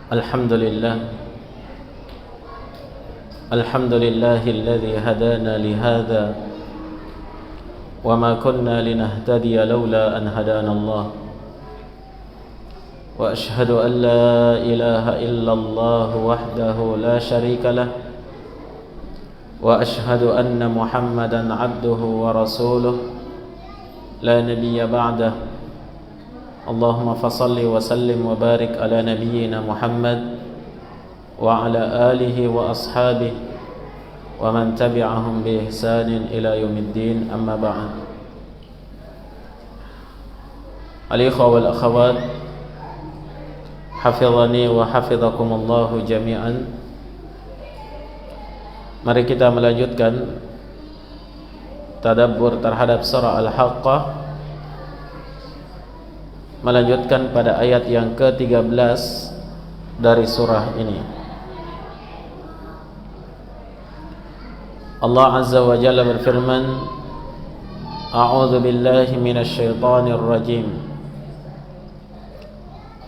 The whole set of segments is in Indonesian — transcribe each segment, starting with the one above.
Alhamdulillah alladzi hadana lihadza wa ma kunna linahtadiya laula an hadana Allah wa ashhadu an la ilaha illallah wahdahu la syarika lah wa ashhadu anna Muhammadan abduhu wa rasuluh la nabiyya ba'dah. Allahumma fasalli wa sallim wa barik ala nabiyyina Muhammad wa ala alihi wa ashabihi wa man tabi'ahum bi ihsanin ila yaumiddin, amma ba'd. Al-ikhwa wal akhawat, hafizani wa hafizakumullahu jami'an. Mari kita melanjutkan tadabbur terhadap surah Al-Haqqah, melanjutkan pada ayat yang ke-13 dari surah ini. Allah Azza wa Jalla berfirman, A'udzu billahi minasy syaithanir rajim.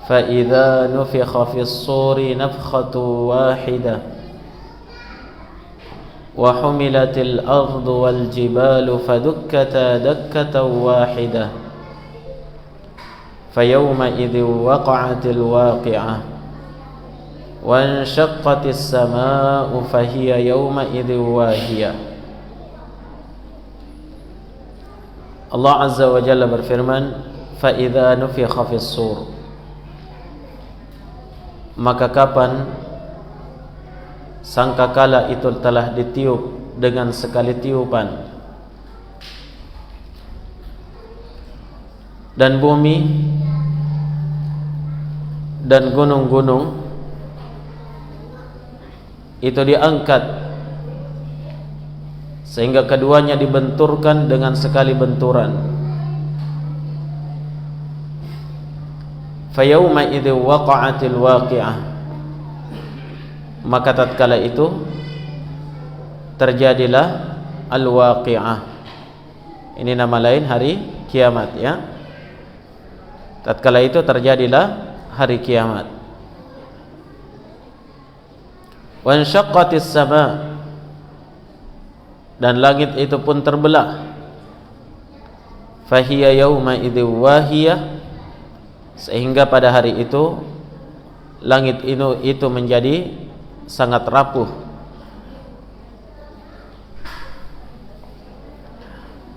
Fa idza nufikha fis suri nafkhatu wahidah wa humilatil ardu wal jibalu fadukkata dakkatan wahidah فيومئذ وقعت الواقعة وانشقت السماء فهي يومئذ واهية. Allah Azza wa Jalla berfirman, فَإِذَا نُفِخَ فِي الصُّورِ, maka kapan sangkakala itu telah ditiup dengan sekali tiupan, dan bumi dan gunung-gunung itu diangkat sehingga keduanya dibenturkan dengan sekali benturan. Fayauma idzi waqa'atil waqi'ah, maka tatkala itu terjadilah al-waqi'ah. Ini nama lain hari kiamat, ya. Tatkala itu terjadilah hari kiamat. Wa anshaqqatis sama, dan langit itu pun terbelah. Fahiya yauma idzi wahiyah, sehingga pada hari itu langit itu menjadi sangat rapuh.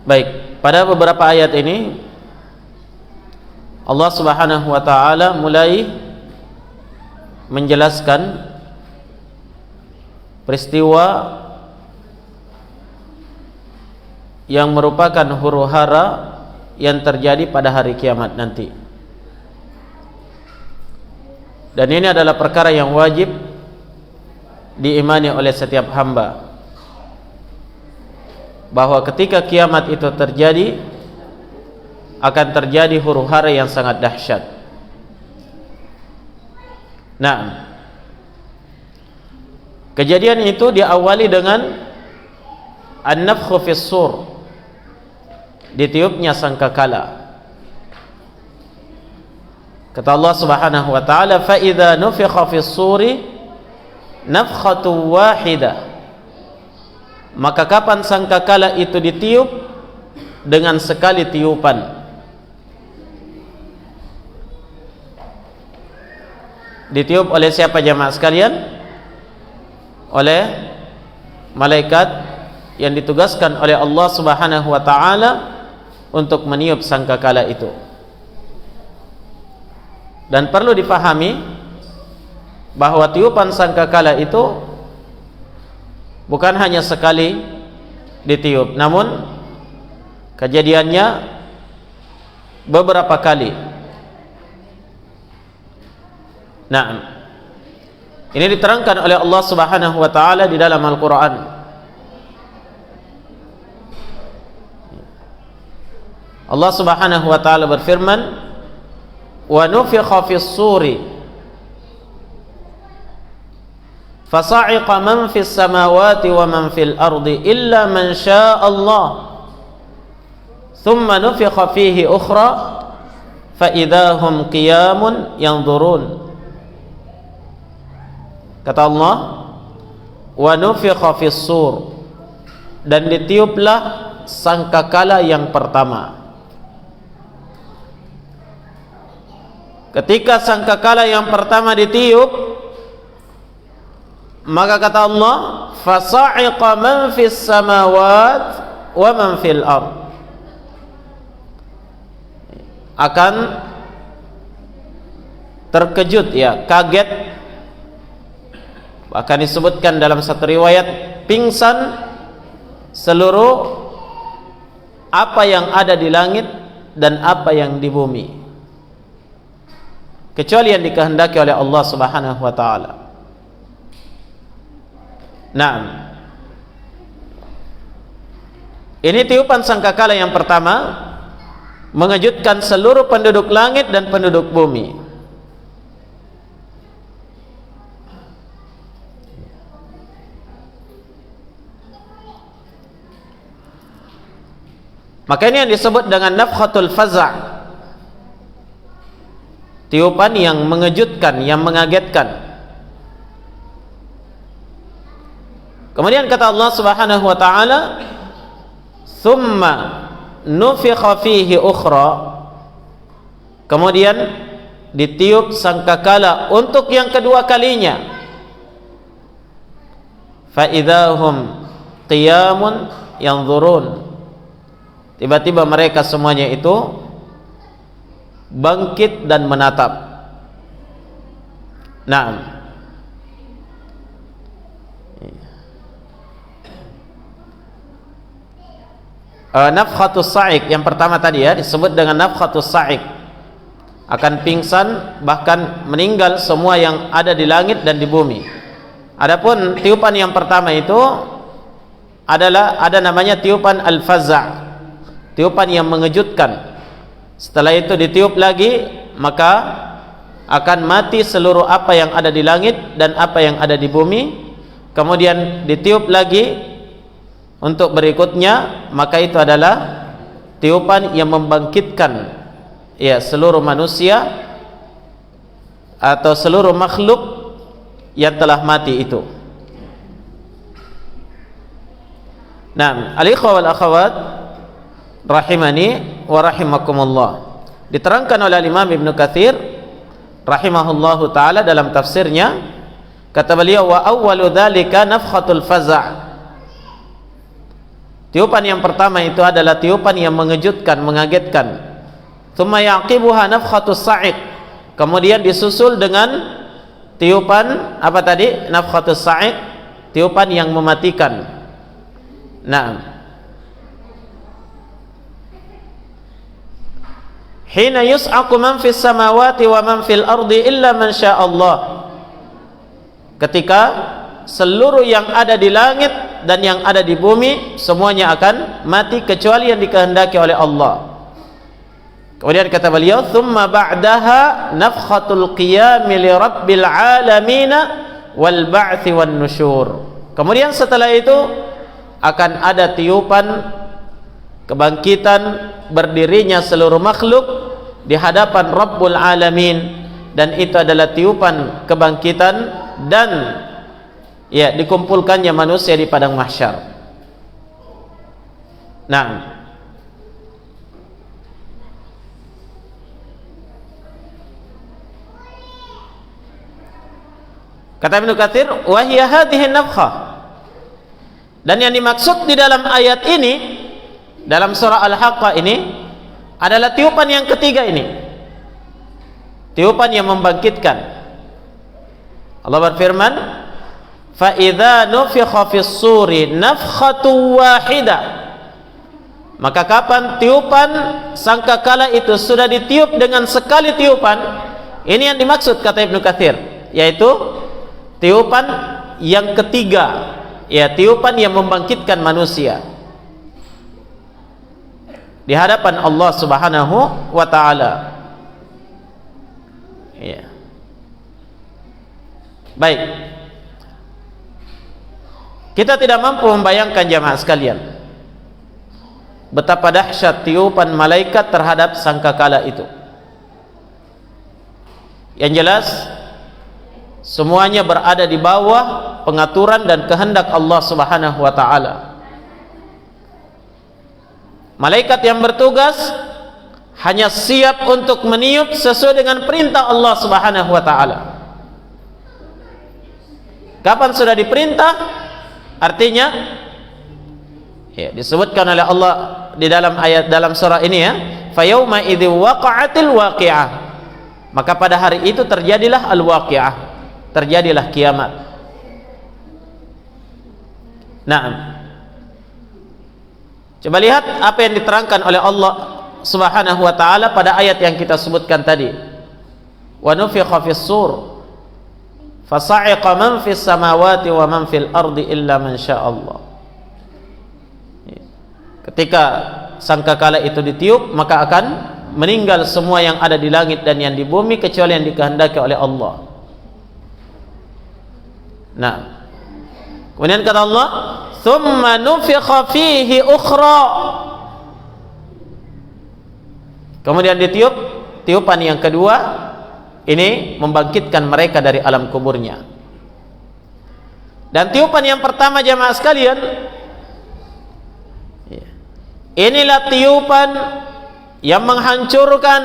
Baik, pada beberapa ayat ini Allah Subhanahu wa ta'ala mulai menjelaskan peristiwa yang merupakan huru-hara yang terjadi pada hari kiamat nanti. Dan ini adalah perkara yang wajib diimani oleh setiap hamba, bahwa ketika kiamat itu terjadi akan terjadi huru-hara yang sangat dahsyat. Nah, kejadian itu diawali dengan an-nafkhu fis sur, ditiupnya sangkakala. Kata Allah Subhanahu wa ta'ala, fa idza nufikha fis suri nafkhatu wahidah, maka kapan sangkakala itu ditiup dengan sekali tiupan. Ditiup oleh siapa jemaah sekalian? Oleh malaikat yang ditugaskan oleh Allah Subhanahu wa ta'ala untuk meniup sangkakala itu. Dan perlu dipahami bahwa tiupan sangkakala itu bukan hanya sekali ditiup, namun kejadiannya beberapa kali. Nah, ini diterangkan oleh Allah Subhanahu wa ta'ala di dalam Al-Quran. Allah Subhanahu wa ta'ala berfirman, wa nufikha fis suri fasa'iqa man fis samawati wa man fil ardi illa man syaa Allah thumma nufikha fihi ukhra fa idahum qiyamun yanzurun. Kata Allah, wa nufikha fis sur, dan ditiuplah sangkakala yang pertama. Ketika sangkakala yang pertama ditiup, maka kata Allah, fasa'iqa man fis samawat wa man fil ard, akan terkejut, ya, kaget. Bahkan disebutkan dalam satu riwayat, pingsan seluruh apa yang ada di langit dan apa yang di bumi, kecuali yang dikehendaki oleh Allah Subhanahu wa taala. Naam. Ini tiupan sangkakala yang pertama, mengejutkan seluruh penduduk langit dan penduduk bumi. Maka ini yang disebut dengan nafkhatul faza', tiupan yang mengejutkan, yang mengagetkan. Kemudian kata Allah Subhanahu wa taala, "Tsumma nufikha fihi ukhra", kemudian ditiup sangkakala untuk yang kedua kalinya. Fa idzahum qiyamun yanzurun, tiba-tiba mereka semuanya itu bangkit dan menatap. Naam. Nafkhatus sa'iq yang pertama tadi, ya, disebut dengan nafkhatus sa'iq, akan pingsan bahkan meninggal semua yang ada di langit dan di bumi. Adapun tiupan yang pertama itu adalah ada namanya tiupan al-faza', tiupan yang mengejutkan. Setelah itu ditiup lagi, maka akan mati seluruh apa yang ada di langit dan apa yang ada di bumi. Kemudian ditiup lagi untuk berikutnya, maka itu adalah tiupan yang membangkitkan, ya, seluruh manusia atau seluruh makhluk yang telah mati itu. Nah, al-ikhwa wal akhawat rahimani wa rahimakumullah, diterangkan oleh Imam Ibnu Katsir rahimahullahu taala dalam tafsirnya, kata beliau, wa awwalu dzalika nafkhatul faza', tiupan yang pertama itu adalah tiupan yang mengejutkan, mengagetkan. Tsumma yaqibuha nafkhatus sa'iq, kemudian disusul dengan tiupan apa tadi? Nafkhatus sa'iq, tiupan yang mematikan. Naam. Hina yus'aqu man fis samawati wa man fil ardi illa man syaa Allah, ketika seluruh yang ada di langit dan yang ada di bumi semuanya akan mati kecuali yang dikehendaki oleh Allah. Kemudian kata beliau, "Tsumma ba'daha nafkhatul qiyami li rabbil alamin wal ba'tsi wan nusyur." Kemudian setelah itu akan ada tiupan kebangkitan, berdirinya seluruh makhluk di hadapan Rabbul Alamin, dan itu adalah tiupan kebangkitan dan, ya, dikumpulkannya manusia di padang mahsyar. Nah, kata Ibnu Katsir, wa hiya hadhihi nafkhah, dan yang dimaksud di dalam ayat ini, dalam surah Al-Haqqah ini, adalah tiupan yang ketiga ini, tiupan yang membangkitkan. Allah berfirman, fa idza nufikha fis suri nafkhatu wahidah, maka kapan tiupan sangkakala itu sudah ditiup dengan sekali tiupan, ini yang dimaksud kata Ibnu Katsir, yaitu tiupan yang ketiga, ya, tiupan yang membangkitkan manusia di hadapan Allah Subhanahu wa taala. Ya. Baik. Kita tidak mampu membayangkan jamaah sekalian betapa dahsyat tiupan malaikat terhadap sangkakala itu. Yang jelas semuanya berada di bawah pengaturan dan kehendak Allah Subhanahu wa taala. Malaikat yang bertugas hanya siap untuk meniup sesuai dengan perintah Allah Subhanahu wa taala. Kapan sudah diperintah? Artinya ya, disebutkan oleh Allah di dalam ayat dalam surah ini ya, fayauma idzi waqa'atil waqi'ah. Maka pada hari itu terjadilah al-waqi'ah, terjadilah kiamat. Naam. Coba lihat apa yang diterangkan oleh Allah Subhanahu wa taala pada ayat yang kita sebutkan tadi. Wa nufikha fis sur fasa'iqa man fis samawati wa man fil ardi illa man sya'allah. Ketika sangkakala itu ditiup, maka akan meninggal semua yang ada di langit dan yang di bumi kecuali yang dikehendaki oleh Allah. Nah, kemudian kata Allah, "Tsumma nufikha fihi ukhra." Kemudian ditiup tiupan yang kedua, ini membangkitkan mereka dari alam kuburnya. Dan tiupan yang pertama jamaah sekalian, inilah tiupan yang menghancurkan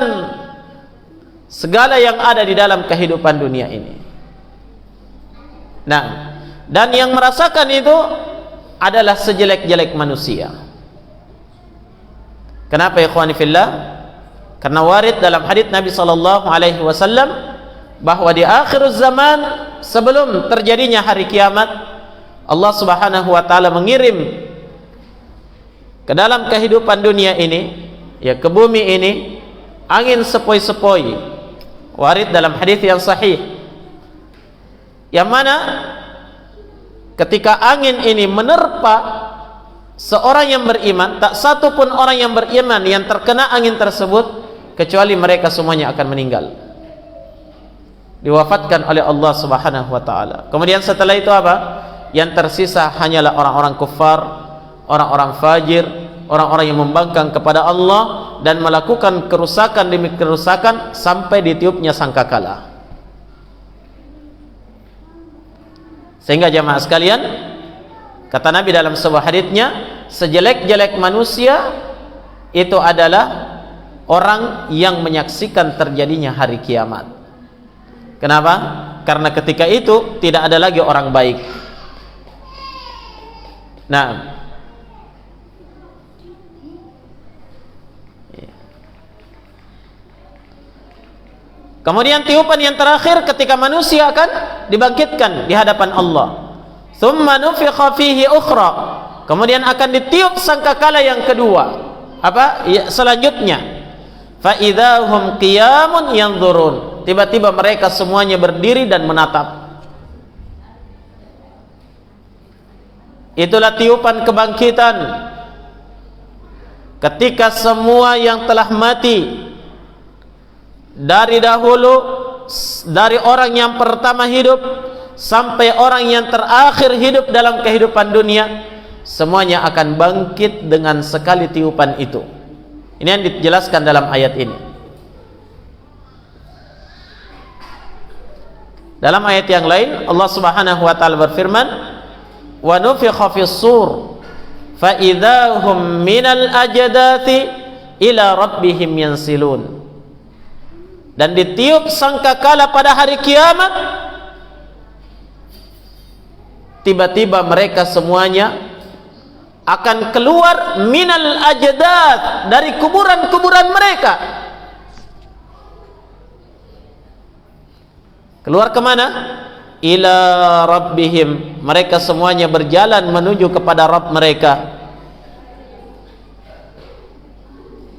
segala yang ada di dalam kehidupan dunia ini. Nah, dan yang merasakan itu adalah sejelek-jelek manusia. Kenapa ya ikhwani fillah? Karena warid dalam hadits Nabi sallallahu alaihi wasallam bahwa di akhir zaman sebelum terjadinya hari kiamat, Allah Subhanahu wa taala mengirim ke dalam kehidupan dunia ini, ya ke bumi ini, angin sepoi-sepoi. Warid dalam hadis yang sahih, yang mana ketika angin ini menerpa seorang yang beriman, tak satu pun orang yang beriman yang terkena angin tersebut kecuali mereka semuanya akan meninggal, diwafatkan oleh Allah Subhanahu wa taala. Kemudian setelah itu apa? Yang tersisa hanyalah orang-orang kufar, orang-orang fajir, orang-orang yang membangkang kepada Allah dan melakukan kerusakan demi kerusakan sampai ditiupnya sangkakala. Sehingga jamaah sekalian, kata Nabi dalam sebuah haditsnya, sejelek-jelek manusia itu adalah orang yang menyaksikan terjadinya hari kiamat. Kenapa? Karena ketika itu tidak ada lagi orang baik. Nah, kemudian tiupan yang terakhir ketika manusia akan dibangkitkan di hadapan Allah. Tsumma nufikha fihi ukhra. Kemudian akan ditiup sangkakala yang kedua. Apa? Ya, selanjutnya. Fa idzahum qiyamun yanzurun. Tiba-tiba mereka semuanya berdiri dan menatap. Itulah tiupan kebangkitan. Ketika semua yang telah mati dari dahulu, dari orang yang pertama hidup sampai orang yang terakhir hidup dalam kehidupan dunia, semuanya akan bangkit dengan sekali tiupan itu. Ini yang dijelaskan dalam ayat ini. Dalam ayat yang lain Allah Subhanahu wa taala berfirman, "Wa nufikha fis sur fa idzahum minal ajdathi ila rabbihim yansilun." Dan ditiup sangkakala pada hari kiamat, tiba-tiba mereka semuanya akan keluar minal ajdath, dari kuburan-kuburan mereka. Keluar kemana? Ila rabbihim. Mereka semuanya berjalan menuju kepada Rabb mereka,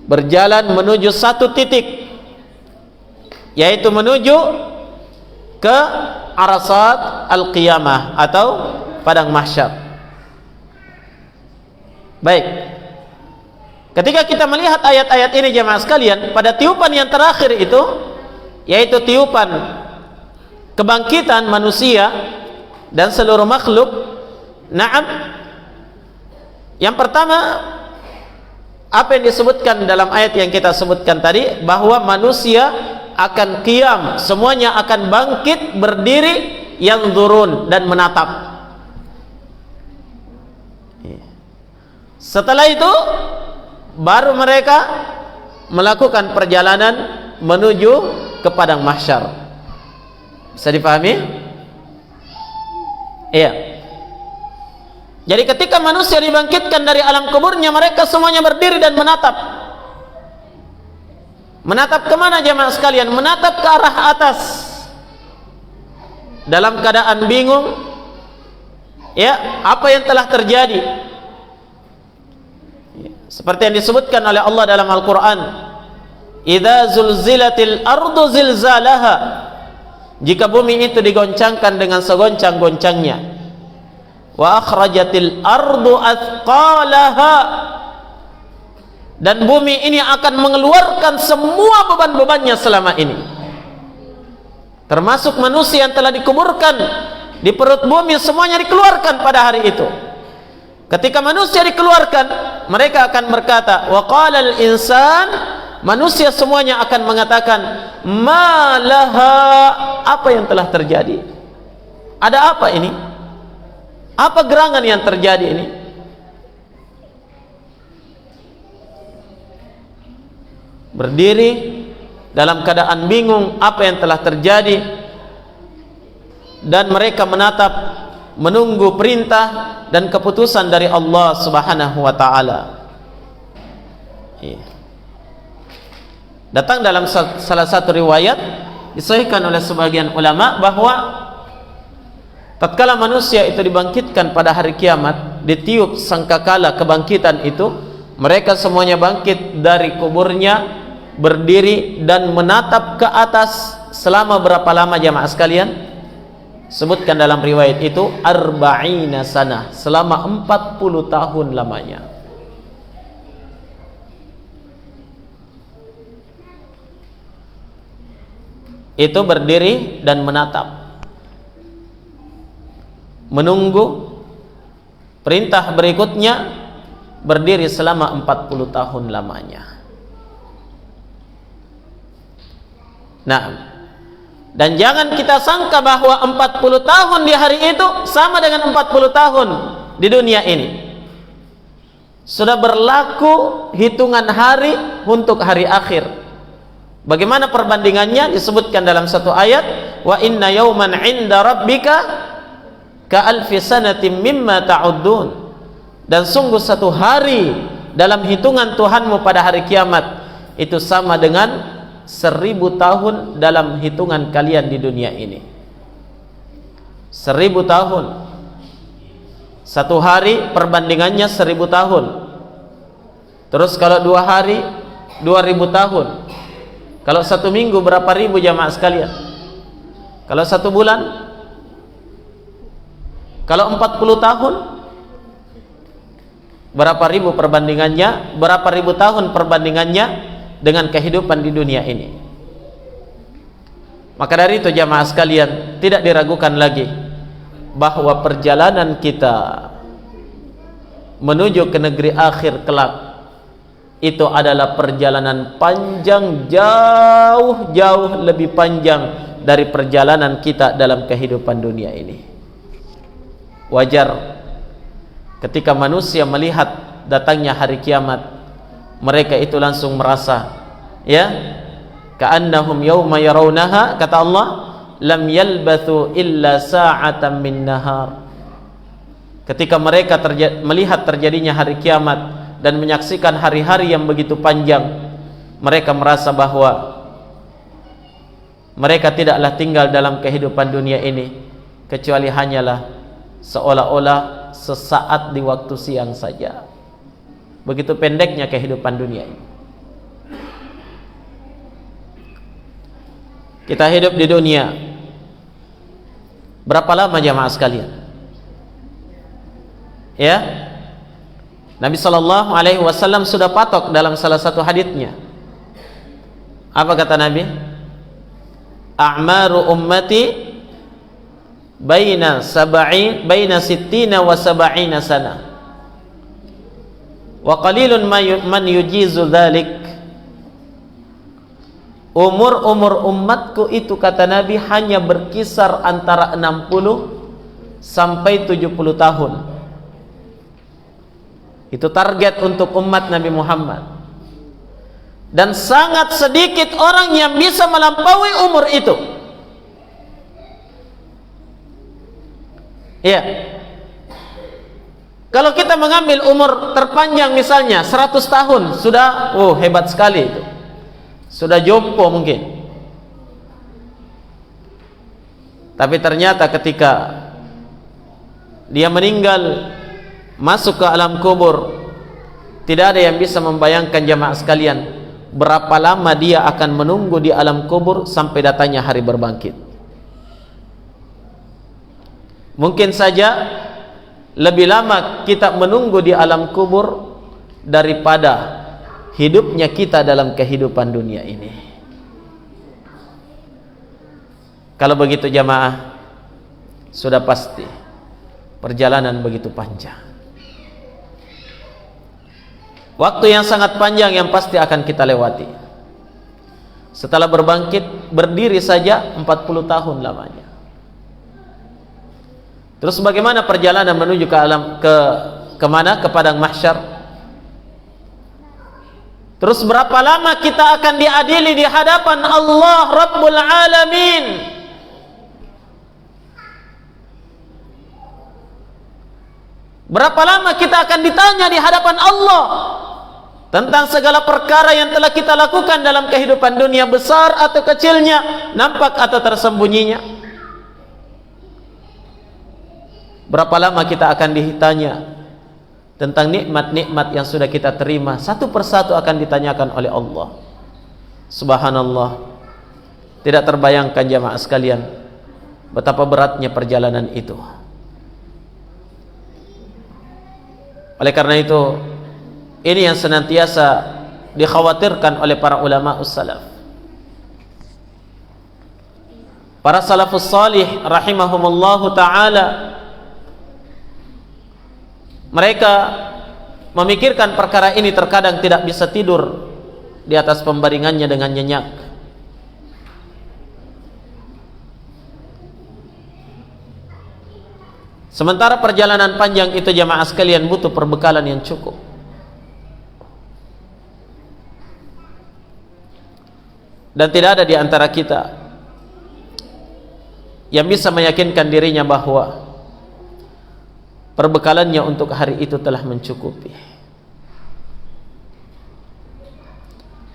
berjalan menuju satu titik, yaitu menuju ke Arasat Al-Qiyamah atau padang mahsyar. Baik, ketika kita melihat ayat-ayat ini jemaah sekalian, pada tiupan yang terakhir itu, yaitu tiupan kebangkitan manusia dan seluruh makhluk. Naam, yang pertama, apa yang disebutkan dalam ayat yang kita sebutkan tadi, bahwa manusia akan qiyam, semuanya akan bangkit berdiri yanzurun, dan menatap. Setelah itu baru mereka melakukan perjalanan menuju ke padang mahsyar. Bisa dipahami? Iya. Jadi ketika manusia dibangkitkan dari alam kuburnya, mereka semuanya berdiri dan menatap. Menatap kemana jemaah sekalian? Menatap ke arah atas, dalam keadaan bingung, ya, apa yang telah terjadi. Seperti yang disebutkan oleh Allah dalam Al-Quran, idza zulzilatil ardu zilzalaha, jika bumi itu digoncangkan dengan segoncang-goncangnya. Wa akhrajatil ardu athqalaha, dan bumi ini akan mengeluarkan semua beban-bebannya selama ini, termasuk manusia yang telah dikuburkan di perut bumi, semuanya dikeluarkan pada hari itu. Ketika manusia dikeluarkan, mereka akan berkata, wa qalal insan, manusia semuanya akan mengatakan, ma laha, apa yang telah terjadi? Ada apa ini? Apa gerangan yang terjadi ini? Berdiri dalam keadaan bingung apa yang telah terjadi, dan mereka menatap, menunggu perintah dan keputusan dari Allah Subhanahu wa taala. Datang dalam salah satu riwayat disahihkan oleh sebagian ulama bahwa tatkala manusia itu dibangkitkan pada hari kiamat, ditiup sangkakala kebangkitan itu, mereka semuanya bangkit dari kuburnya, berdiri dan menatap ke atas selama berapa lama jamaah sekalian? Sebutkan dalam riwayat itu arba'ina sanah, selama 40 tahun lamanya. Itu berdiri dan menatap, menunggu perintah berikutnya, berdiri selama 40 tahun lamanya. Nah, dan jangan kita sangka bahwa 40 tahun di hari itu sama dengan 40 tahun di dunia ini. Sudah berlaku hitungan hari untuk hari akhir. Bagaimana perbandingannya? Disebutkan dalam satu ayat, wa inna yawman 'inda rabbika ka alfi sanatin mimma ta'uddun, dan sungguh satu hari dalam hitungan Tuhanmu pada hari kiamat itu sama dengan 1000 tahun dalam hitungan kalian di dunia ini. 1000 tahun. Satu hari perbandingannya 1000 tahun. Terus kalau 2 hari 2000 tahun. Kalau 1 minggu berapa ribu jamaah sekalian? Kalau 1 bulan? Kalau 40 tahun? Berapa ribu perbandingannya? Berapa ribu tahun perbandingannya dengan kehidupan di dunia ini? Maka dari itu jamaah sekalian, tidak diragukan lagi bahwa perjalanan kita menuju ke negeri akhir kelak itu adalah perjalanan panjang, jauh lebih panjang dari perjalanan kita dalam kehidupan dunia ini. Wajar ketika manusia melihat datangnya hari kiamat, mereka itu langsung merasa, ya, ka'annahum yawma yarawnaha, kata Allah, lam yalbathu illa sa'atan min nahar. Ketika mereka melihat terjadinya hari kiamat dan menyaksikan hari-hari yang begitu panjang, mereka merasa bahwa mereka tidaklah tinggal dalam kehidupan dunia ini kecuali hanyalah seolah-olah sesaat di waktu siang saja. Begitu pendeknya kehidupan dunia ini. Kita hidup di dunia berapa lama jamaah sekalian? Ya, Nabi sallallahu alaihi wasallam sudah patok dalam salah satu haditsnya. Apa kata Nabi? A'maru ummati baina sittina wa sab'ina sana. Wa qalilun man yujizu dhalik. umur umatku itu kata Nabi hanya berkisar antara 60 sampai 70 tahun. Itu target untuk umat Nabi Muhammad. Dan sangat sedikit orang yang bisa melampaui umur itu. Iya. Kalau kita mengambil umur terpanjang misalnya 100 tahun, sudah hebat sekali itu. Sudah jompo mungkin. Tapi ternyata ketika dia meninggal, masuk ke alam kubur, tidak ada yang bisa membayangkan jamaah sekalian berapa lama dia akan menunggu di alam kubur sampai datangnya hari berbangkit. Mungkin saja lebih lama kita menunggu di alam kubur daripada hidupnya kita dalam kehidupan dunia ini. Kalau begitu jamaah, sudah pasti perjalanan begitu panjang. Waktu yang sangat panjang yang pasti akan kita lewati. Setelah berbangkit, berdiri saja 40 tahun lamanya. Terus bagaimana perjalanan menuju ke alam ke mana? Ke padang mahsyar. Terus berapa lama kita akan diadili di hadapan Allah Rabbul Alamin? Berapa lama kita akan ditanya di hadapan Allah tentang segala perkara yang telah kita lakukan dalam kehidupan dunia, besar atau kecilnya, nampak atau tersembunyinya? Berapa lama kita akan ditanya tentang nikmat-nikmat yang sudah kita terima, satu persatu akan ditanyakan oleh Allah. Subhanallah, tidak terbayangkan jamaah sekalian betapa beratnya perjalanan itu. Oleh karena itu, ini yang senantiasa dikhawatirkan oleh para ulama ussalaf. Para salafus salih rahimahumullahu ta'ala, mereka memikirkan perkara ini, terkadang tidak bisa tidur di atas pembaringannya dengan nyenyak. Sementara perjalanan panjang itu jamaah sekalian butuh perbekalan yang cukup. Dan tidak ada di antara kita yang bisa meyakinkan dirinya bahwa perbekalannya untuk hari itu telah mencukupi.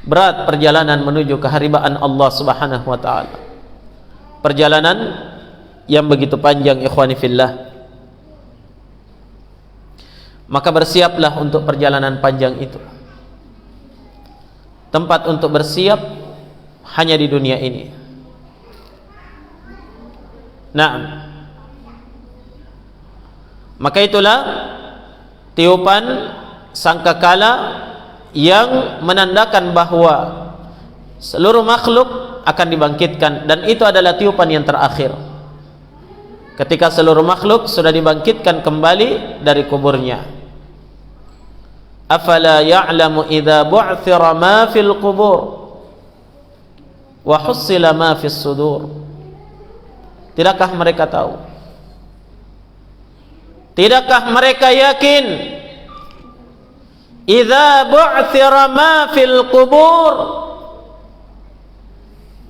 Berat perjalanan menuju keharibaan Allah Subhanahu wa ta'ala. Perjalanan yang begitu panjang, ikhwani fillah. Maka bersiaplah untuk perjalanan panjang itu. Tempat untuk bersiap hanya di dunia ini. Naam. Maka itulah tiupan sangkakala yang menandakan bahwa seluruh makhluk akan dibangkitkan, dan itu adalah tiupan yang terakhir. Ketika seluruh makhluk sudah dibangkitkan kembali dari kuburnya. Afala ya'lamu idza bu'thira ma fil qubur wa hussila ma fis sudur. Tidakkah mereka tahu? Tidakkah mereka yakin idza bu'thira ma fil qubur,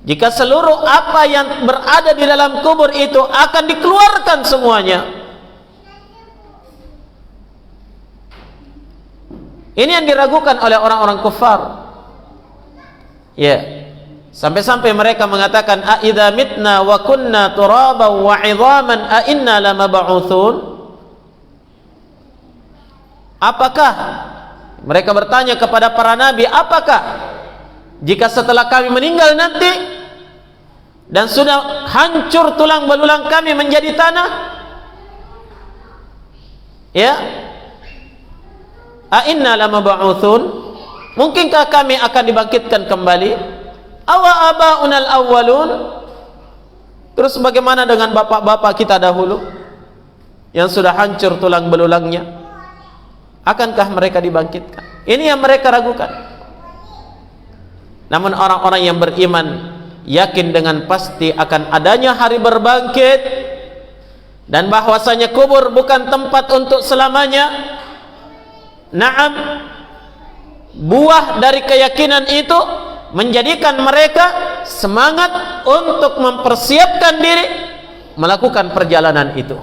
jika seluruh apa yang berada di dalam kubur itu akan dikeluarkan semuanya? Ini yang diragukan oleh orang-orang kufar. Ya. Sampai-sampai mereka mengatakan, a idza mitna wa kunna turaban wa 'idhaman a inna lamab'utsun? Apakah, mereka bertanya kepada para nabi, apakah jika setelah kami meninggal nanti dan sudah hancur tulang belulang kami menjadi tanah, ya, a inna lamab'utsun, mungkinkah kami akan dibangkitkan kembali? Awa abaunal awwalun, terus bagaimana dengan bapak-bapak kita dahulu yang sudah hancur tulang belulangnya? Akankah mereka dibangkitkan? Ini yang mereka ragukan. Namun orang-orang yang beriman yakin dengan pasti akan adanya hari berbangkit dan bahwasanya kubur bukan tempat untuk selamanya. Naam, buah dari keyakinan itu menjadikan mereka semangat untuk mempersiapkan diri melakukan perjalanan itu.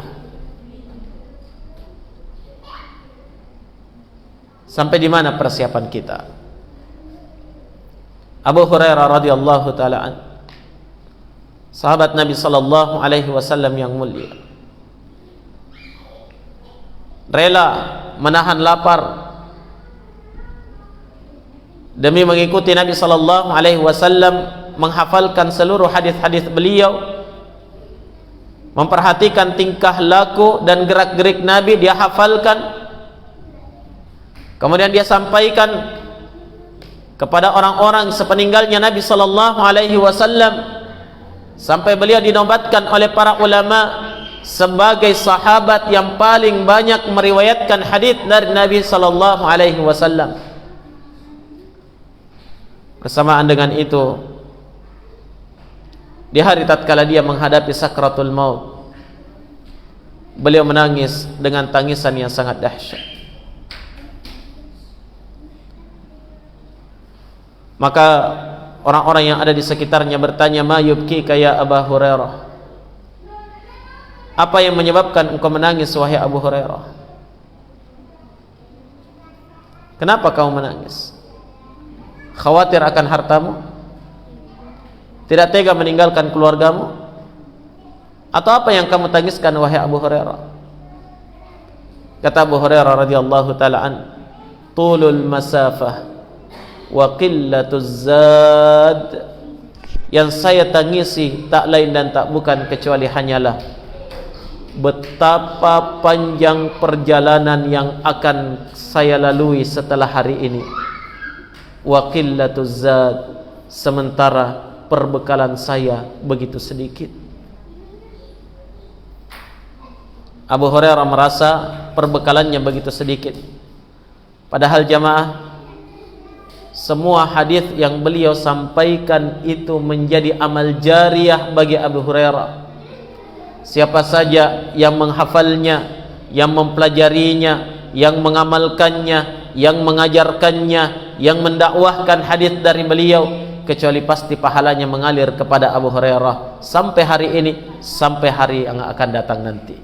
Sampai di mana persiapan kita? Abu Hurairah radhiyallahu taala an, sahabat Nabi sallallahu alaihi wasallam yang mulia, rela menahan lapar demi mengikuti Nabi sallallahu alaihi wasallam, menghafalkan seluruh hadis-hadis beliau, memperhatikan tingkah laku dan gerak-gerik Nabi, dia hafalkan. Kemudian dia sampaikan kepada orang-orang sepeninggalnya Nabi sallallahu alaihi wasallam, sampai beliau dinobatkan oleh para ulama sebagai sahabat yang paling banyak meriwayatkan hadis dari Nabi sallallahu alaihi wasallam. Bersamaan dengan itu, di hari tatkala dia menghadapi sakratul maut, beliau menangis dengan tangisan yang sangat dahsyat. Maka orang-orang yang ada di sekitarnya bertanya, "Ma yubkika ya Abu Hurairah?" Apa yang menyebabkan engkau menangis wahai Abu Hurairah? Kenapa kau menangis? Khawatir akan hartamu? Tidak tega meninggalkan keluargamu? Atau apa yang kamu tangiskan wahai Abu Hurairah? Kata Abu Hurairah radhiyallahu taala an, "Tulul masafah wa qillatuz zad." Yang saya tangisi tak lain dan tak bukan kecuali hanyalah betapa panjang perjalanan yang akan saya lalui setelah hari ini. Wa qillatuz zad, sementara perbekalan saya begitu sedikit. Abu Hurairah merasa perbekalannya begitu sedikit, padahal jamaah, semua hadis yang beliau sampaikan itu menjadi amal jariyah bagi Abu Hurairah. Siapa saja yang menghafalnya, yang mempelajarinya, yang mengamalkannya, yang mengajarkannya, yang mendakwahkan hadis dari beliau, kecuali pasti pahalanya mengalir kepada Abu Hurairah sampai hari ini, sampai hari yang akan datang nanti.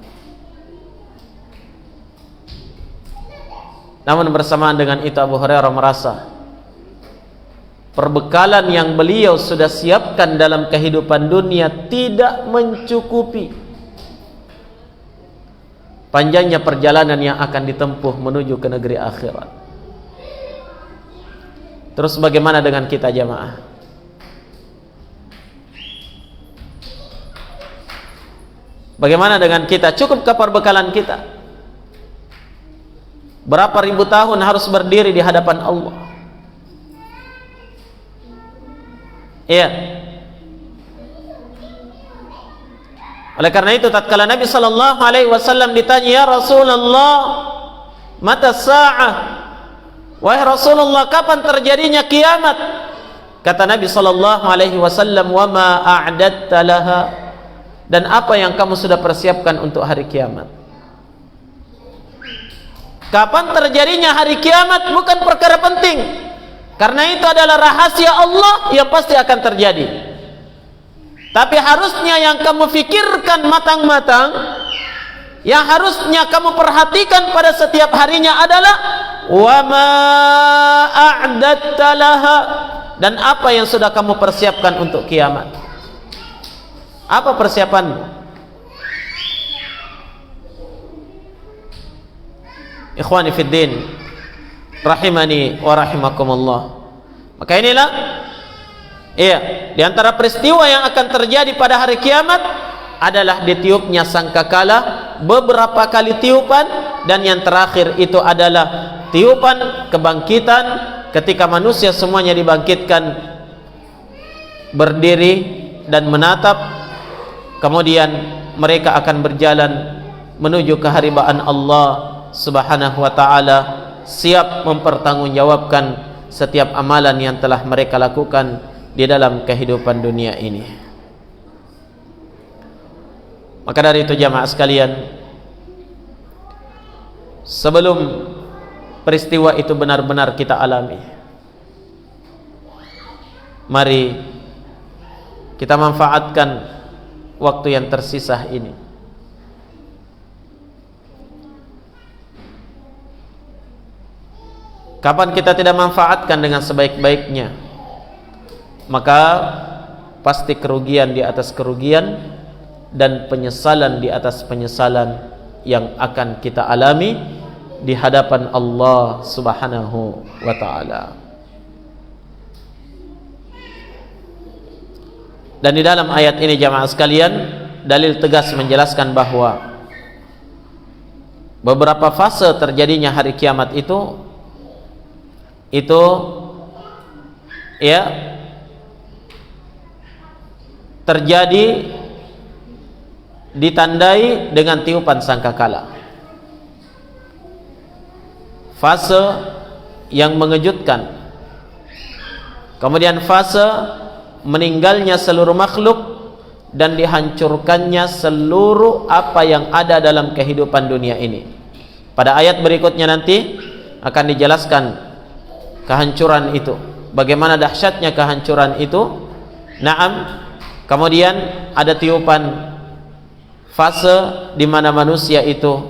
Namun bersamaan dengan itu, Abu Hurairah merasa perbekalan yang beliau sudah siapkan dalam kehidupan dunia tidak mencukupi panjangnya perjalanan yang akan ditempuh menuju ke negeri akhirat. Terus bagaimana dengan kita jamaah? Bagaimana dengan kita? Cukupkah perbekalan kita? Berapa ribu tahun harus berdiri di hadapan Allah? Iya. Oleh karena itu tatkala Nabi sallallahu alaihi wasallam ditanya, "Ya Rasulullah, mata sa'ah?" Wahai Rasulullah, kapan terjadinya kiamat? Kata Nabi sallallahu alaihi wasallam, "Wa ma a'dadta laha?" Dan apa yang kamu sudah persiapkan untuk hari kiamat? Kapan terjadinya hari kiamat bukan perkara penting, karena itu adalah rahasia Allah yang pasti akan terjadi. Tapi harusnya yang kamu fikirkan matang-matang, yang harusnya kamu perhatikan pada setiap harinya adalah wa ma a'dadta laha, dan apa yang sudah kamu persiapkan untuk kiamat. Apa persiapanmu? Ikhwani fid din, rahimani wa rahimakumullah. Maka inilah di antara peristiwa yang akan terjadi pada hari kiamat adalah ditiupnya sangkakala, beberapa kali tiupan, dan yang terakhir itu adalah tiupan kebangkitan, ketika manusia semuanya dibangkitkan berdiri dan menatap, kemudian mereka akan berjalan menuju keharibaan Allah Subhanahu wa ta'ala, siap mempertanggungjawabkan setiap amalan yang telah mereka lakukan di dalam kehidupan dunia ini. Maka dari itu jamaah sekalian, sebelum peristiwa itu benar-benar kita alami, mari kita manfaatkan waktu yang tersisa ini. Kapan kita tidak manfaatkan dengan sebaik-baiknya, maka pasti kerugian di atas kerugian dan penyesalan di atas penyesalan yang akan kita alami di hadapan Allah Subhanahu wa ta'ala. Dan di dalam ayat ini jamaah sekalian, dalil tegas menjelaskan bahwa beberapa fase terjadinya hari kiamat itu ya terjadi ditandai dengan tiupan sangkakala. Fase yang mengejutkan, kemudian fase meninggalnya seluruh makhluk dan dihancurkannya seluruh apa yang ada dalam kehidupan dunia ini. Pada ayat berikutnya nanti akan dijelaskan kehancuran itu, bagaimana dahsyatnya kehancuran itu. Naam, kemudian ada tiupan fase di mana manusia itu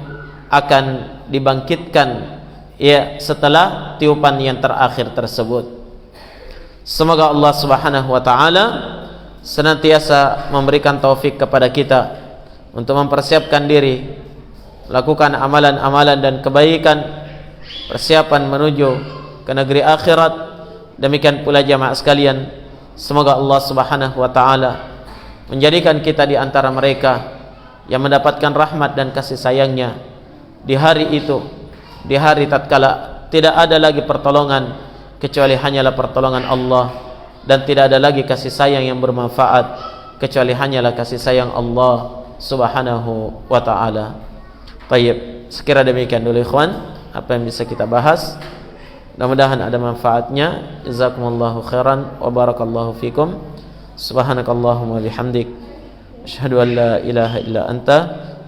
akan dibangkitkan ya setelah tiupan yang terakhir tersebut. Semoga Allah Subhanahu wa ta'ala senantiasa memberikan taufik kepada kita untuk mempersiapkan diri, lakukan amalan-amalan dan kebaikan, persiapan menuju ke negeri akhirat. Demikian pula jamaah sekalian, semoga Allah Subhanahu wa ta'ala menjadikan kita di antara mereka yang mendapatkan rahmat dan kasih sayangnya di hari itu, di hari tatkala tidak ada lagi pertolongan kecuali hanyalah pertolongan Allah, dan tidak ada lagi kasih sayang yang bermanfaat kecuali hanyalah kasih sayang Allah Subhanahu wa ta'ala. Baik, sekira demikian dulu ikhwan apa yang bisa kita bahas. Mudah-mudahan ada manfaatnya. Jazakumullahu khairan wa barakallahu fikum. Subhanakallahumma bihamdik, asyhadu an la ilaha illa anta,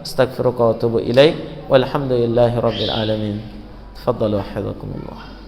astaghfiruka wa atubu ilaik. Walhamdulillahi rabbil alamin. Tafadhalu hafizakumullah.